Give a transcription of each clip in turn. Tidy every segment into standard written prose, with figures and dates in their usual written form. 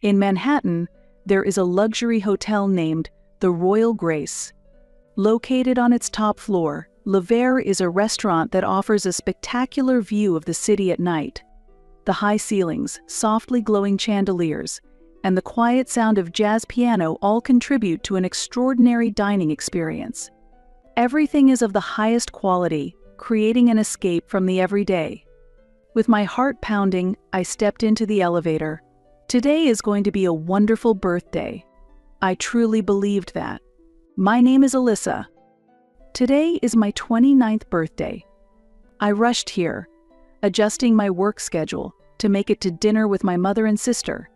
In Manhattan, there is a luxury hotel named the Royal Grace. Located on its top floor, Le Verre is a restaurant that offers a spectacular view of the city at night. The high ceilings, softly glowing chandeliers, and the quiet sound of jazz piano all contribute to an extraordinary dining experience. Everything is of the highest quality, creating an escape from the everyday. With my heart pounding, I stepped into the elevator. Today is going to be a wonderful birthday. I truly believed that. My name is Alyssa. Today is my 29th birthday. I rushed here, adjusting my work schedule to make it to dinner with my mother and sister.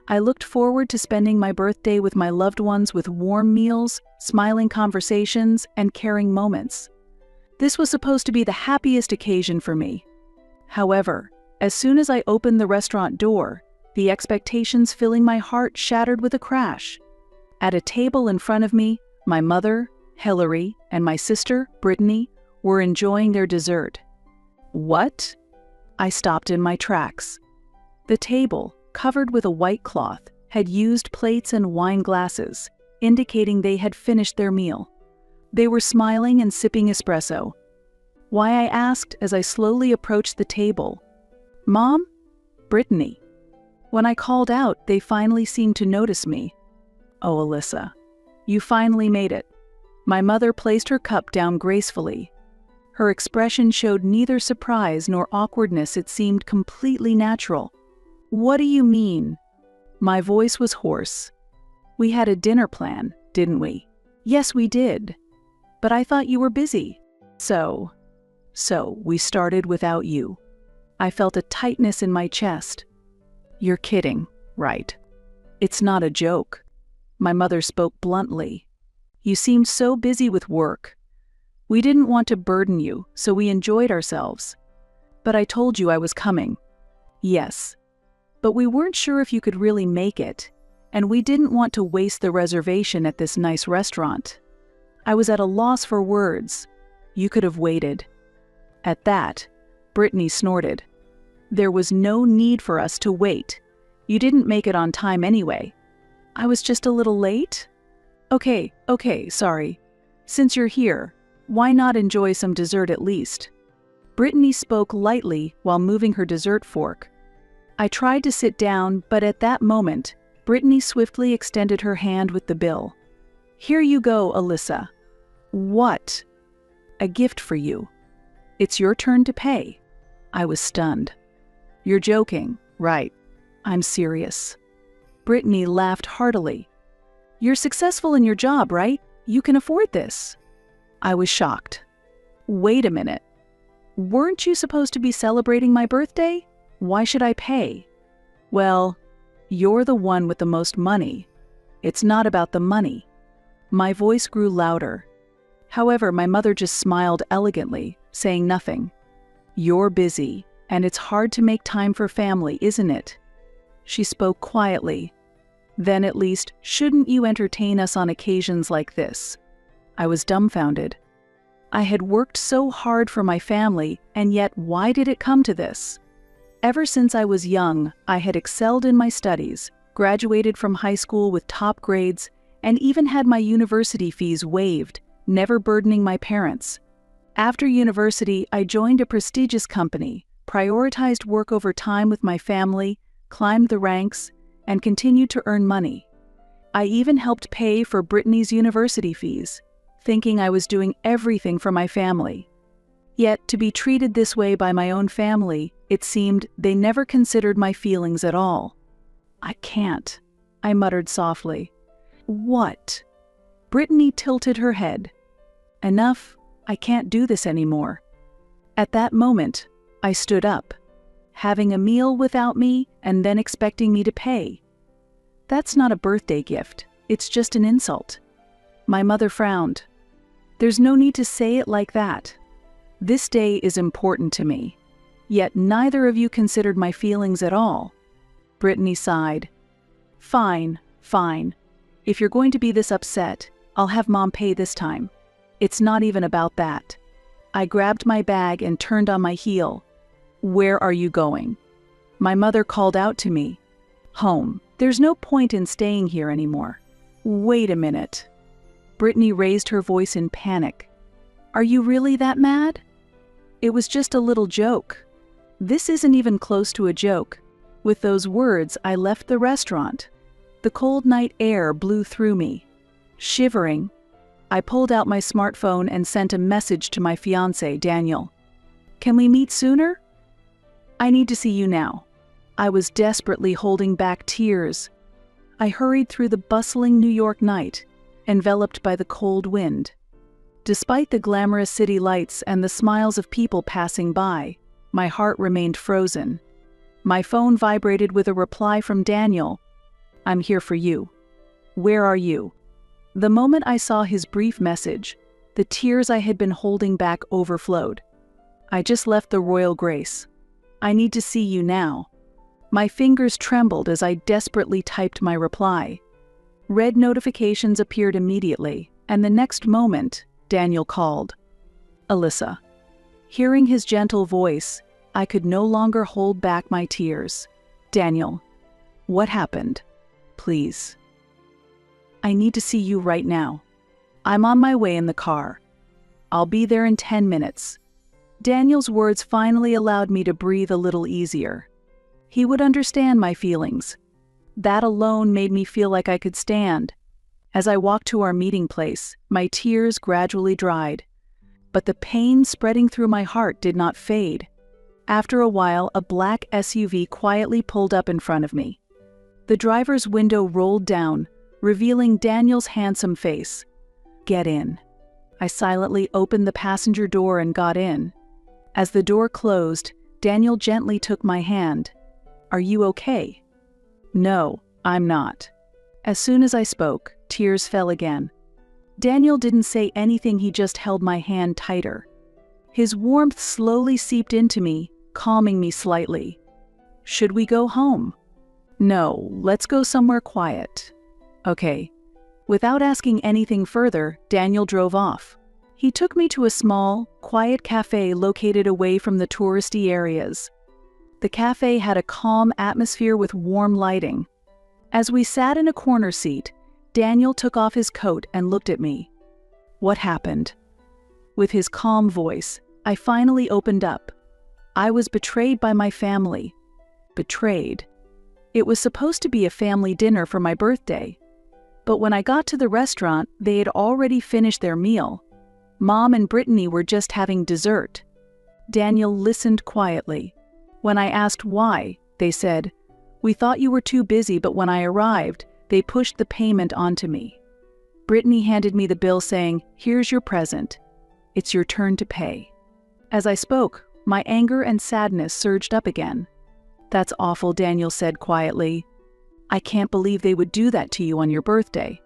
I looked forward to spending my birthday with my loved ones with warm meals, smiling conversations, and caring moments. This was supposed to be the happiest occasion for me. However, as soon as I opened the restaurant door, the expectations filling my heart shattered with a crash. At a table in front of me, my mother, Hillary, and my sister, Brittany, were enjoying their dessert. What? I stopped in my tracks. The table, covered with a white cloth, had used plates and wine glasses, indicating they had finished their meal. They were smiling and sipping espresso. Why, I asked as I slowly approached the table. Mom? Brittany. When I called out, they finally seemed to notice me. Oh, Alyssa, you finally made it. My mother placed her cup down gracefully. Her expression showed neither surprise nor awkwardness. It seemed completely natural. What do you mean? My voice was hoarse. We had a dinner plan, didn't we? Yes, we did. But I thought you were busy. So we started without you. I felt a tightness in my chest. You're kidding, right? It's not a joke. My mother spoke bluntly. You seemed so busy with work. We didn't want to burden you, so we enjoyed ourselves. But I told you I was coming. Yes. But we weren't sure if you could really make it, and we didn't want to waste the reservation at this nice restaurant. I was at a loss for words. You could have waited. At that, Brittany snorted. There was no need for us to wait. You didn't make it on time anyway. I was just a little late? Okay, sorry. Since you're here, why not enjoy some dessert at least? Brittany spoke lightly while moving her dessert fork. I tried to sit down, but at that moment, Brittany swiftly extended her hand with the bill. Here you go, Alyssa. What? A gift for you. It's your turn to pay. I was stunned. You're joking, right? I'm serious. Brittany laughed heartily. You're successful in your job, right? You can afford this. I was shocked. Wait a minute. Weren't you supposed to be celebrating my birthday? Why should I pay? Well, you're the one with the most money. It's not about the money. My voice grew louder. However, my mother just smiled elegantly, saying nothing. You're busy, and it's hard to make time for family, isn't it? She spoke quietly. Then at least, shouldn't you entertain us on occasions like this? I was dumbfounded. I had worked so hard for my family, and yet why did it come to this? Ever since I was young, I had excelled in my studies, graduated from high school with top grades, and even had my university fees waived, never burdening my parents. After university, I joined a prestigious company, prioritized work over time with my family, climbed the ranks, and continued to earn money. I even helped pay for Brittany's university fees, thinking I was doing everything for my family. Yet, to be treated this way by my own family, it seemed they never considered my feelings at all. I can't, I muttered softly. What? Brittany tilted her head. Enough, I can't do this anymore. At that moment, I stood up. Having a meal without me and then expecting me to pay. That's not a birthday gift, it's just an insult. My mother frowned. There's no need to say it like that. This day is important to me. Yet neither of you considered my feelings at all. Brittany sighed. Fine. If you're going to be this upset, I'll have Mom pay this time. It's not even about that. I grabbed my bag and turned on my heel. Where are you going? My mother called out to me. Home. There's no point in staying here anymore. Wait a minute. Brittany raised her voice in panic. Are you really that mad? It was just a little joke. This isn't even close to a joke. With those words, I left the restaurant. The cold night air blew through me. Shivering, I pulled out my smartphone and sent a message to my fiancé, Daniel. Can we meet sooner? I need to see you now. I was desperately holding back tears. I hurried through the bustling New York night, enveloped by the cold wind. Despite the glamorous city lights and the smiles of people passing by, my heart remained frozen. My phone vibrated with a reply from Daniel. I'm here for you. Where are you? The moment I saw his brief message, the tears I had been holding back overflowed. I just left the Royal Grace. I need to see you now. My fingers trembled as I desperately typed my reply. Red notifications appeared immediately, and the next moment, Daniel called. Alyssa. Hearing his gentle voice, I could no longer hold back my tears. Daniel, what happened? Please. I need to see you right now. I'm on my way in the car. I'll be there in 10 minutes. Daniel's words finally allowed me to breathe a little easier. He would understand my feelings. That alone made me feel like I could stand. As I walked to our meeting place, my tears gradually dried. But the pain spreading through my heart did not fade. After a while, a black SUV quietly pulled up in front of me. The driver's window rolled down, revealing Daniel's handsome face. Get in. I silently opened the passenger door and got in. As the door closed, Daniel gently took my hand. Are you okay? No, I'm not. As soon as I spoke, tears fell again. Daniel didn't say anything, he just held my hand tighter. His warmth slowly seeped into me, calming me slightly. Should we go home? No, let's go somewhere quiet. Okay. Without asking anything further, Daniel drove off. He took me to a small, quiet cafe located away from the touristy areas. The cafe had a calm atmosphere with warm lighting. As we sat in a corner seat, Daniel took off his coat and looked at me. What happened? With his calm voice, I finally opened up. I was betrayed by my family. Betrayed. It was supposed to be a family dinner for my birthday. But when I got to the restaurant, they had already finished their meal. Mom and Brittany were just having dessert. Daniel listened quietly. When I asked why, they said, "We thought you were too busy, but when I arrived, they pushed the payment onto me." Brittany handed me the bill saying, "Here's your present. It's your turn to pay." As I spoke, my anger and sadness surged up again. "That's awful," Daniel said quietly. "I can't believe they would do that to you on your birthday.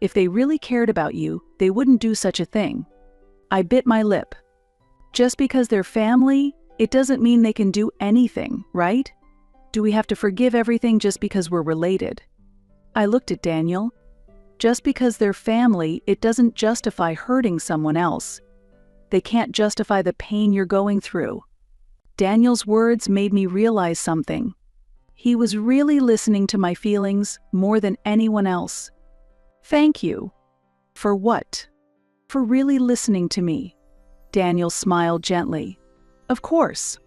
If they really cared about you, they wouldn't do such a thing." I bit my lip. Just because they're family, it doesn't mean they can do anything, right? Do we have to forgive everything just because we're related? I looked at Daniel. Just because they're family, it doesn't justify hurting someone else. They can't justify the pain you're going through. Daniel's words made me realize something. He was really listening to my feelings more than anyone else. Thank you. For what? For really listening to me. Daniel smiled gently. Of course.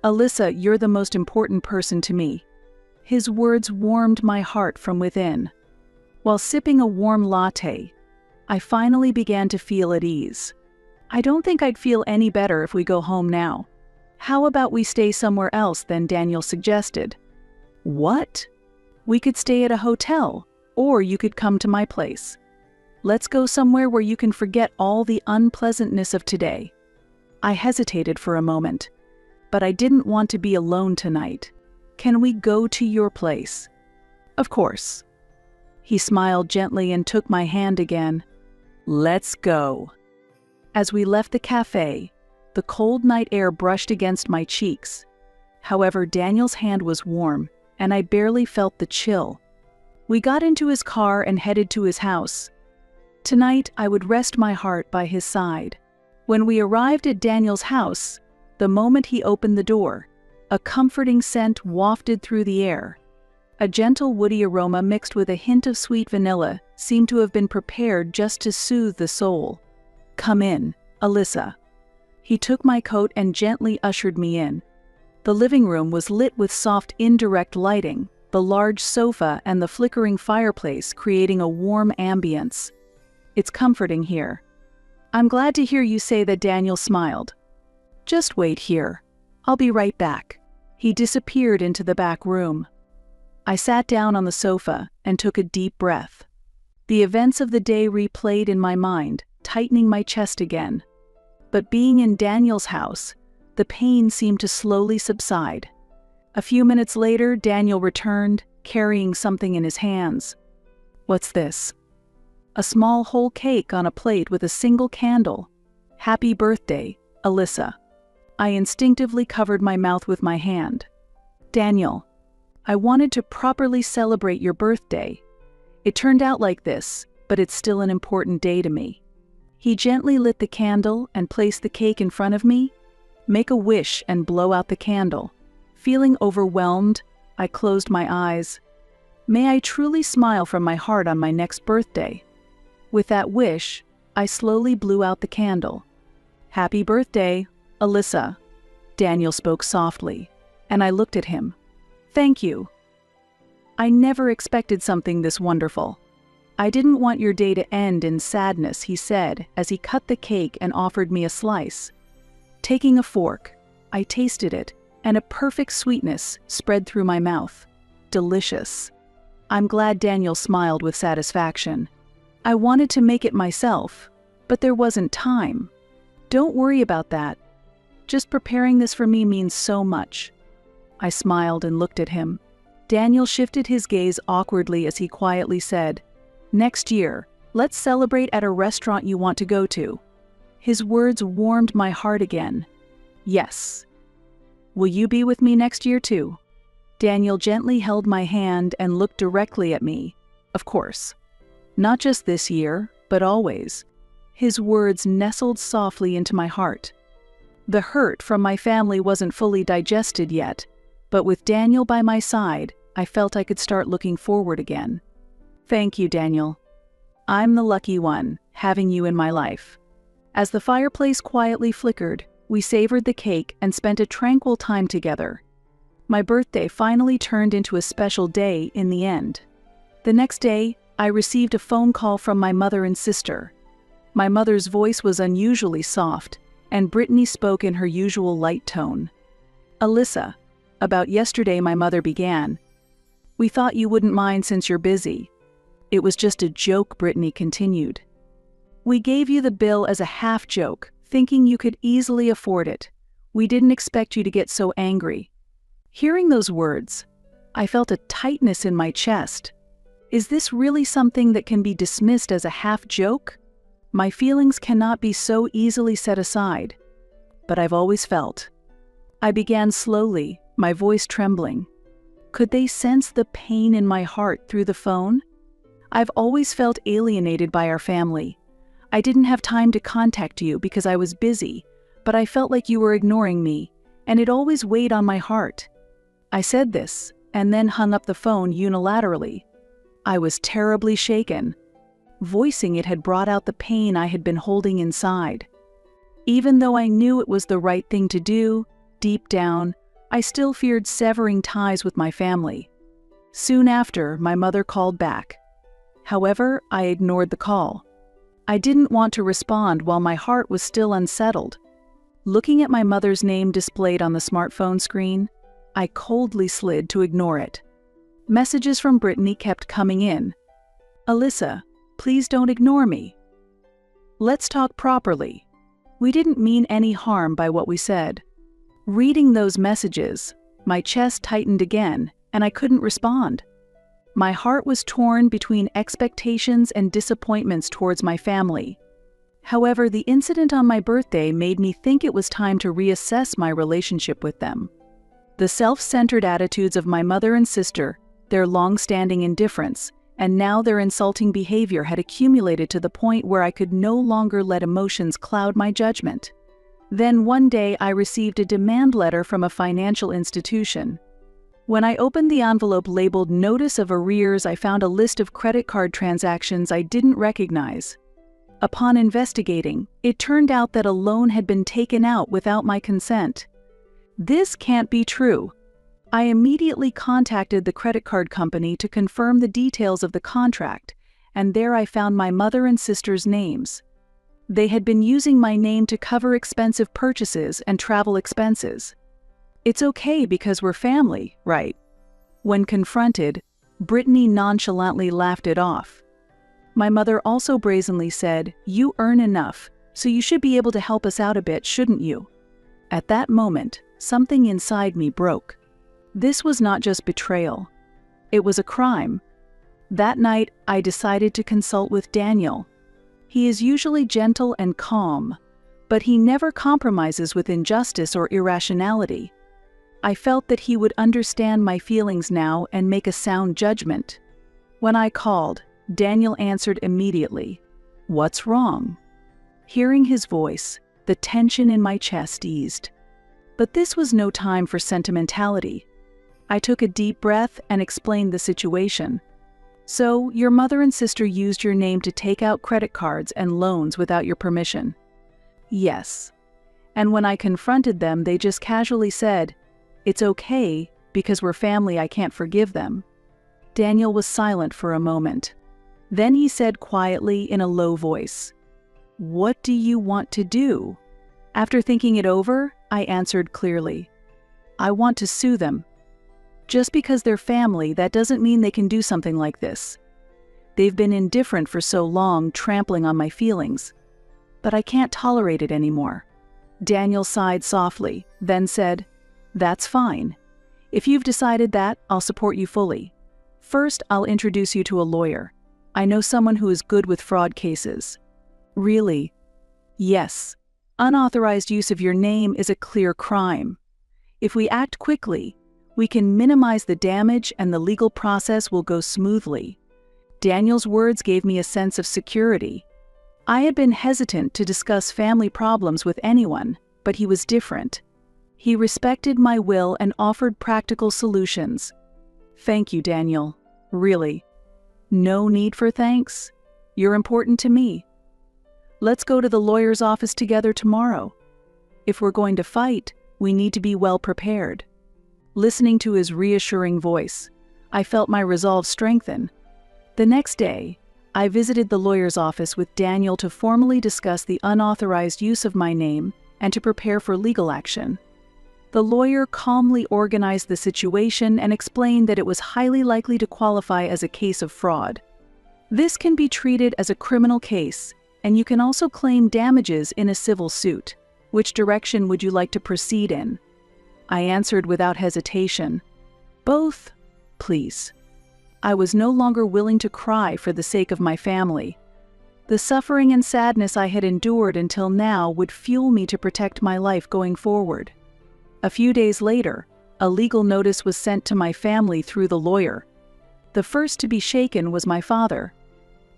Alyssa, you're the most important person to me. His words warmed my heart from within. While sipping a warm latte, I finally began to feel at ease. I don't think I'd feel any better if we go home now. How about we stay somewhere else then, Daniel suggested. What? We could stay at a hotel, or you could come to my place. Let's go somewhere where you can forget all the unpleasantness of today. I hesitated for a moment, but I didn't want to be alone tonight. Can we go to your place? Of course. He smiled gently and took my hand again. Let's go. As we left the cafe, the cold night air brushed against my cheeks. However, Daniel's hand was warm, and I barely felt the chill. We got into his car and headed to his house. Tonight, I would rest my heart by his side. When we arrived at Daniel's house, the moment he opened the door, a comforting scent wafted through the air. A gentle woody aroma mixed with a hint of sweet vanilla seemed to have been prepared just to soothe the soul. "Come in, Alyssa." He took my coat and gently ushered me in. The living room was lit with soft indirect lighting, the large sofa and the flickering fireplace creating a warm ambience. "It's comforting here." "I'm glad to hear you say that," Daniel smiled. "Just wait here. I'll be right back." He disappeared into the back room. I sat down on the sofa and took a deep breath. The events of the day replayed in my mind, tightening my chest again. But being in Daniel's house, the pain seemed to slowly subside. A few minutes later, Daniel returned, carrying something in his hands. "What's this?" "A small whole cake on a plate with a single candle. Happy birthday, Alyssa." I instinctively covered my mouth with my hand. "Daniel, I wanted to properly celebrate your birthday. It turned out like this, but it's still an important day to me." He gently lit the candle and placed the cake in front of me. "Make a wish and blow out the candle." Feeling overwhelmed, I closed my eyes. May I truly smile from my heart on my next birthday. With that wish, I slowly blew out the candle. "Happy birthday, Alyssa." Daniel spoke softly, and I looked at him. "Thank you. I never expected something this wonderful." "I didn't want your day to end in sadness," he said as he cut the cake and offered me a slice. Taking a fork, I tasted it, and a perfect sweetness spread through my mouth. Delicious. I'm glad Daniel smiled with satisfaction. "I wanted to make it myself, but there wasn't time." "Don't worry about that. Just preparing this for me means so much." I smiled and looked at him. Daniel shifted his gaze awkwardly as he quietly said, "Next year, let's celebrate at a restaurant you want to go to." His words warmed my heart again. "Yes. Will you be with me next year too?" Daniel gently held my hand and looked directly at me. "Of course. Not just this year, but always." His words nestled softly into my heart. The hurt from my family wasn't fully digested yet, but with Daniel by my side, I felt I could start looking forward again. "Thank you, Daniel. I'm the lucky one, having you in my life." As the fireplace quietly flickered, we savored the cake and spent a tranquil time together. My birthday finally turned into a special day in the end. The next day, I received a phone call from my mother and sister. My mother's voice was unusually soft, and Brittany spoke in her usual light tone. "Alyssa, about yesterday," my mother began. "We thought you wouldn't mind since you're busy." "It was just a joke," Brittany continued. "We gave you the bill as a half joke, thinking you could easily afford it. We didn't expect you to get so angry." Hearing those words, I felt a tightness in my chest. Is this really something that can be dismissed as a half joke? My feelings cannot be so easily set aside. But I've always felt. I began slowly, my voice trembling. Could they sense the pain in my heart through the phone? I've always felt alienated by our family. I didn't have time to contact you because I was busy, but I felt like you were ignoring me, and it always weighed on my heart. I said this, and then hung up the phone unilaterally. I was terribly shaken. Voicing it had brought out the pain I had been holding inside. Even though I knew it was the right thing to do, deep down, I still feared severing ties with my family. Soon after, my mother called back. However, I ignored the call. I didn't want to respond while my heart was still unsettled. Looking at my mother's name displayed on the smartphone screen, I coldly slid to ignore it. Messages from Brittany kept coming in. "Alyssa, please don't ignore me. Let's talk properly. We didn't mean any harm by what we said." Reading those messages, my chest tightened again, and I couldn't respond. My heart was torn between expectations and disappointments towards my family. However, the incident on my birthday made me think it was time to reassess my relationship with them. The self-centered attitudes of my mother and sister, their long-standing indifference, and now their insulting behavior had accumulated to the point where I could no longer let emotions cloud my judgment. Then one day I received a demand letter from a financial institution. When I opened the envelope labeled Notice of Arrears, I found a list of credit card transactions I didn't recognize. Upon investigating, it turned out that a loan had been taken out without my consent. This can't be true. I immediately contacted the credit card company to confirm the details of the contract, and there I found my mother and sister's names. They had been using my name to cover expensive purchases and travel expenses. It's okay because we're family, right? When confronted, Brittany nonchalantly laughed it off. My mother also brazenly said, "You earn enough, so you should be able to help us out a bit, shouldn't you?" At that moment, something inside me broke. This was not just betrayal. It was a crime. That night, I decided to consult with Daniel. He is usually gentle and calm, but he never compromises with injustice or irrationality. I felt that he would understand my feelings now and make a sound judgment. When I called, Daniel answered immediately. "What's wrong?" Hearing his voice, the tension in my chest eased. But this was no time for sentimentality. I took a deep breath and explained the situation. "So, your mother and sister used your name to take out credit cards and loans without your permission?" "Yes." And when I confronted them, they just casually said, "It's okay, because we're family, I can't forgive them." Daniel was silent for a moment. Then he said quietly in a low voice, "What do you want to do?" After thinking it over, I answered clearly, "I want to sue them. Just because they're family, that doesn't mean they can do something like this. They've been indifferent for so long, trampling on my feelings. But I can't tolerate it anymore." Daniel sighed softly, then said, "That's fine. If you've decided that, I'll support you fully. First, I'll introduce you to a lawyer. I know someone who is good with fraud cases." "Really?" "Yes. Unauthorized use of your name is a clear crime. If we act quickly, we can minimize the damage and the legal process will go smoothly." Daniel's words gave me a sense of security. I had been hesitant to discuss family problems with anyone, but he was different. He respected my will and offered practical solutions. "Thank you, Daniel. Really." "No need for thanks. You're important to me. Let's go to the lawyer's office together tomorrow. If we're going to fight, we need to be well prepared." Listening to his reassuring voice, I felt my resolve strengthen. The next day, I visited the lawyer's office with Daniel to formally discuss the unauthorized use of my name and to prepare for legal action. The lawyer calmly organized the situation and explained that it was highly likely to qualify as a case of fraud. This can be treated as a criminal case, and you can also claim damages in a civil suit. Which direction would you like to proceed in? I answered without hesitation, "Both, please." I was no longer willing to cry for the sake of my family. The suffering and sadness I had endured until now would fuel me to protect my life going forward. A few days later, a legal notice was sent to my family through the lawyer. The first to be shaken was my father.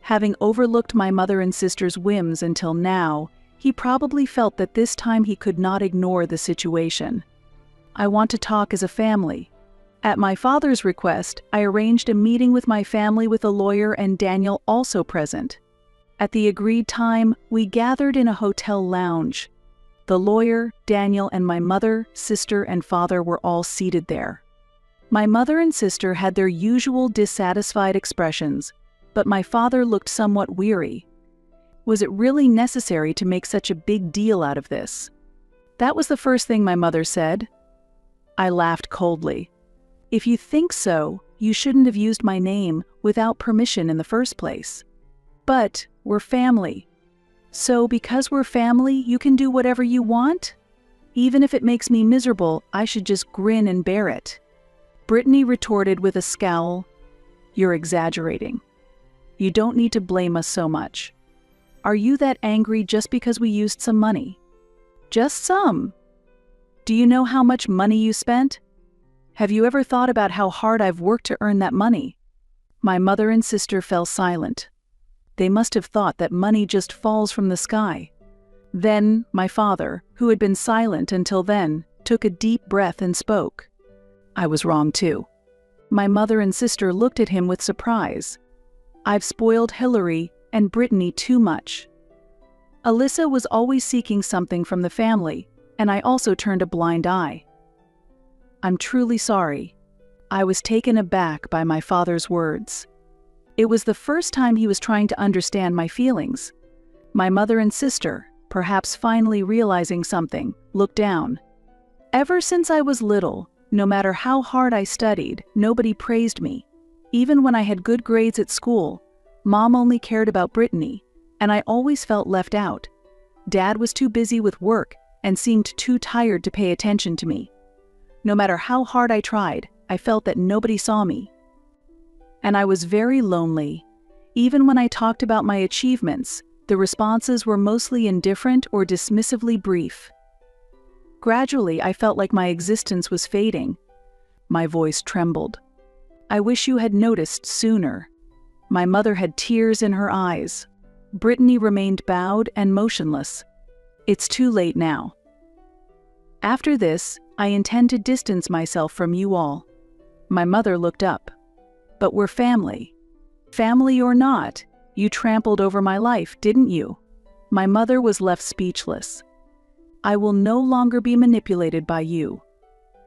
Having overlooked my mother and sister's whims until now, he probably felt that this time he could not ignore the situation. "I want to talk as a family." At my father's request, I arranged a meeting with my family with a lawyer and Daniel also present. At the agreed time, we gathered in a hotel lounge. The lawyer, Daniel, and my mother, sister, and father were all seated there. My mother and sister had their usual dissatisfied expressions, but my father looked somewhat weary. Was it really necessary to make such a big deal out of this? That was the first thing my mother said. I laughed coldly. "If you think so, you shouldn't have used my name without permission in the first place. But we're family. So because we're family, you can do whatever you want? Even if it makes me miserable, I should just grin and bear it." Brittany retorted with a scowl, "You're exaggerating. You don't need to blame us so much. Are you that angry just because we used some money?" "Just some. Do you know how much money you spent? Have you ever thought about how hard I've worked to earn that money?" My mother and sister fell silent. They must have thought that money just falls from the sky. Then my father, who had been silent until then, took a deep breath and spoke. I was wrong too. My mother and sister looked at him with surprise. I've spoiled Hillary and Brittany too much. Alyssa was always seeking something from the family, and I also turned a blind eye. I'm truly sorry. I was taken aback by my father's words. It was the first time he was trying to understand my feelings. My mother and sister, perhaps finally realizing something, looked down. Ever since I was little, no matter how hard I studied, nobody praised me. Even when I had good grades at school, Mom only cared about Brittany, and I always felt left out. Dad was too busy with work and seemed too tired to pay attention to me. No matter how hard I tried, I felt that nobody saw me. And I was very lonely. Even when I talked about my achievements, the responses were mostly indifferent or dismissively brief. Gradually, I felt like my existence was fading. My voice trembled. I wish you had noticed sooner. My mother had tears in her eyes. Brittany remained bowed and motionless. It's too late now. After this, I intend to distance myself from you all. My mother looked up. But we're family. Family or not, you trampled over my life, didn't you? My mother was left speechless. I will no longer be manipulated by you.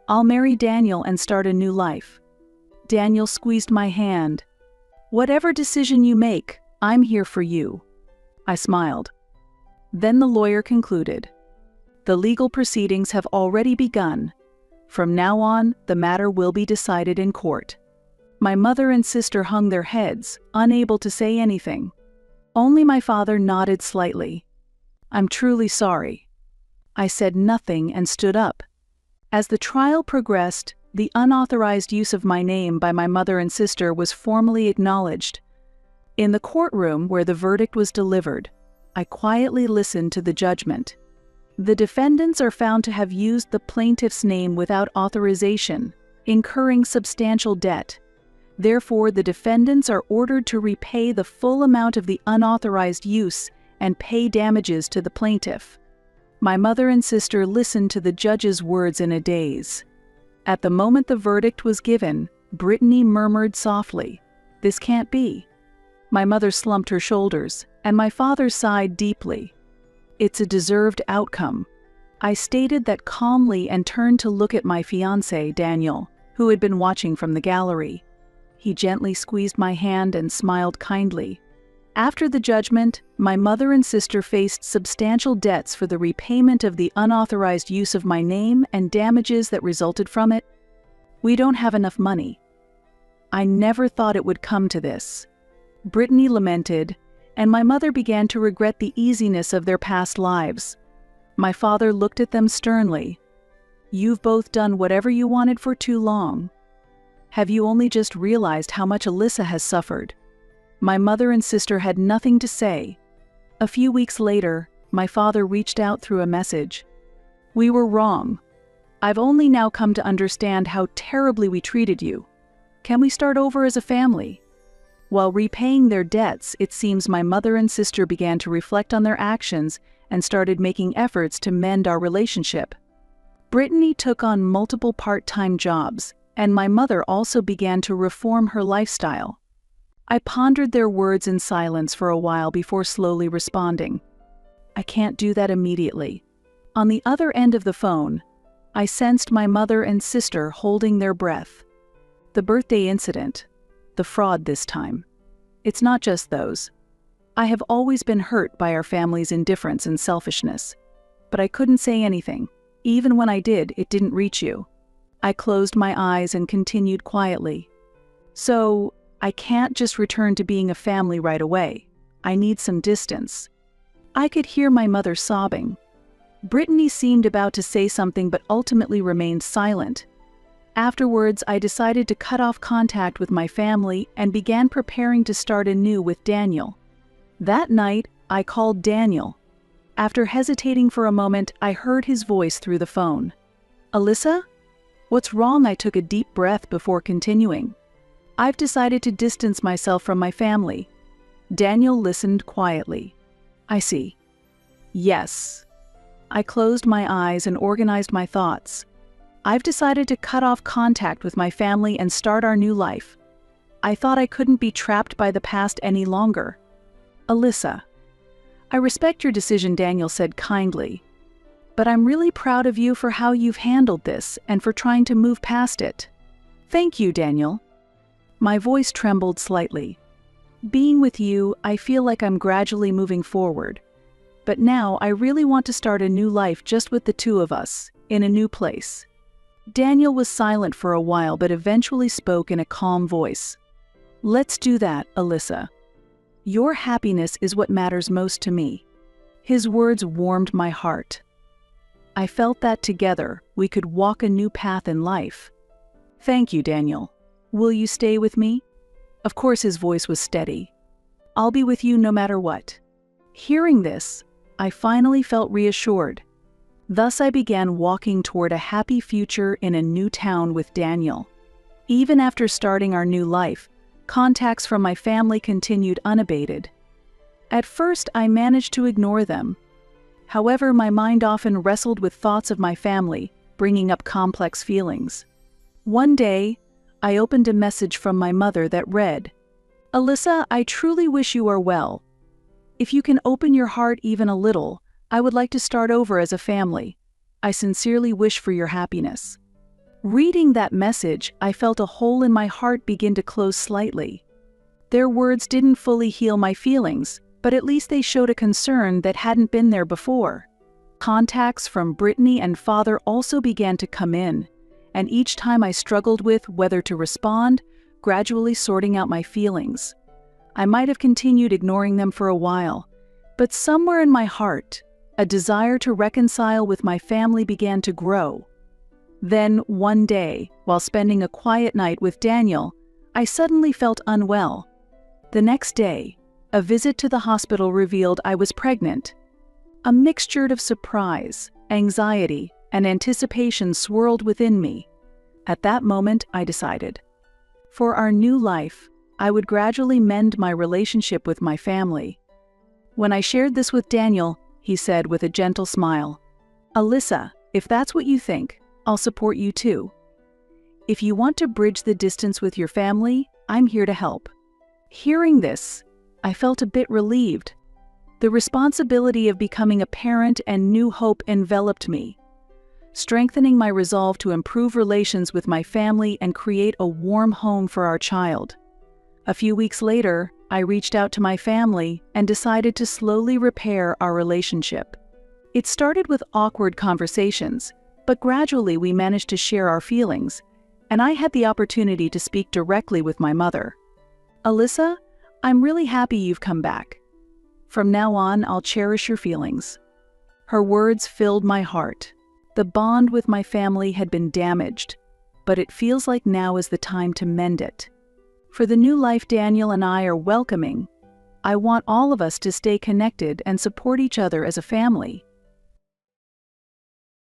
I'll marry Daniel and start a new life. Daniel squeezed my hand. Whatever decision you make, I'm here for you. I smiled. Then the lawyer concluded. The legal proceedings have already begun. From now on, the matter will be decided in court. My mother and sister hung their heads, unable to say anything. Only my father nodded slightly. I'm truly sorry. I said nothing and stood up. As the trial progressed, the unauthorized use of my name by my mother and sister was formally acknowledged. In the courtroom where the verdict was delivered, I quietly listened to the judgment. The defendants are found to have used the plaintiff's name without authorization, incurring substantial debt. Therefore, the defendants are ordered to repay the full amount of the unauthorized use and pay damages to the plaintiff. My mother and sister listened to the judge's words in a daze. At the moment the verdict was given, Brittany murmured softly, "This can't be." My mother slumped her shoulders, and my father sighed deeply. "It's a deserved outcome." I stated that calmly and turned to look at my fiancé, Daniel, who had been watching from the gallery. He gently squeezed my hand and smiled kindly. After the judgment, my mother and sister faced substantial debts for the repayment of the unauthorized use of my name and damages that resulted from it. We don't have enough money. I never thought it would come to this. Brittany lamented, and my mother began to regret the easiness of their past lives. My father looked at them sternly. You've both done whatever you wanted for too long. Have you only just realized how much Alyssa has suffered? My mother and sister had nothing to say. A few weeks later, my father reached out through a message. We were wrong. I've only now come to understand how terribly we treated you. Can we start over as a family? While repaying their debts, it seems my mother and sister began to reflect on their actions and started making efforts to mend our relationship. Brittany took on multiple part-time jobs, and my mother also began to reform her lifestyle. I pondered their words in silence for a while before slowly responding. I can't do that immediately. On the other end of the phone, I sensed my mother and sister holding their breath. The birthday incident, the fraud this time. It's not just those. I have always been hurt by our family's indifference and selfishness. But I couldn't say anything. Even when I did, it didn't reach you. I closed my eyes and continued quietly. So, I can't just return to being a family right away. I need some distance. I could hear my mother sobbing. Brittany seemed about to say something but ultimately remained silent. Afterwards, I decided to cut off contact with my family and began preparing to start anew with Daniel. That night, I called Daniel. After hesitating for a moment, I heard his voice through the phone. Alyssa? What's wrong? I took a deep breath before continuing. I've decided to distance myself from my family. Daniel listened quietly. I see. Yes. I closed my eyes and organized my thoughts. I've decided to cut off contact with my family and start our new life. I thought I couldn't be trapped by the past any longer. Alyssa. I respect your decision, Daniel said kindly. But I'm really proud of you for how you've handled this and for trying to move past it. Thank you, Daniel. My voice trembled slightly. Being with you, I feel like I'm gradually moving forward. But now I really want to start a new life just with the two of us, in a new place. Daniel was silent for a while but eventually spoke in a calm voice. Let's do that, Alyssa. Your happiness is what matters most to me. His words warmed my heart. I felt that together we could walk a new path in life. Thank you, Daniel. Will you stay with me? Of course, his voice was steady. I'll be with you no matter what. Hearing this, I finally felt reassured. Thus I began walking toward a happy future in a new town with Daniel. Even after starting our new life, contacts from my family continued unabated. At first, I managed to ignore them. However, my mind often wrestled with thoughts of my family, bringing up complex feelings. One day, I opened a message from my mother that read, "Alyssa, I truly wish you are well. If you can open your heart even a little, I would like to start over as a family. I sincerely wish for your happiness." Reading that message, I felt a hole in my heart begin to close slightly. Their words didn't fully heal my feelings, but at least they showed a concern that hadn't been there before. Contacts from Brittany and father also began to come in, and each time I struggled with whether to respond, gradually sorting out my feelings. I might have continued ignoring them for a while, but somewhere in my heart, a desire to reconcile with my family began to grow. Then, one day, while spending a quiet night with Daniel, I suddenly felt unwell. The next day, a visit to the hospital revealed I was pregnant. A mixture of surprise, anxiety, and anticipation swirled within me. At that moment, I decided. For our new life, I would gradually mend my relationship with my family. When I shared this with Daniel, he said with a gentle smile, "Alyssa, if that's what you think, I'll support you too. If you want to bridge the distance with your family, I'm here to help." Hearing this, I felt a bit relieved. The responsibility of becoming a parent and new hope enveloped me, strengthening my resolve to improve relations with my family and create a warm home for our child. A few weeks later, I reached out to my family and decided to slowly repair our relationship. It started with awkward conversations, but gradually we managed to share our feelings, and I had the opportunity to speak directly with my mother. "Alyssa, I'm really happy you've come back. From now on, I'll cherish your feelings." Her words filled my heart. The bond with my family had been damaged, but it feels like now is the time to mend it. For the new life Daniel and I are welcoming, I want all of us to stay connected and support each other as a family.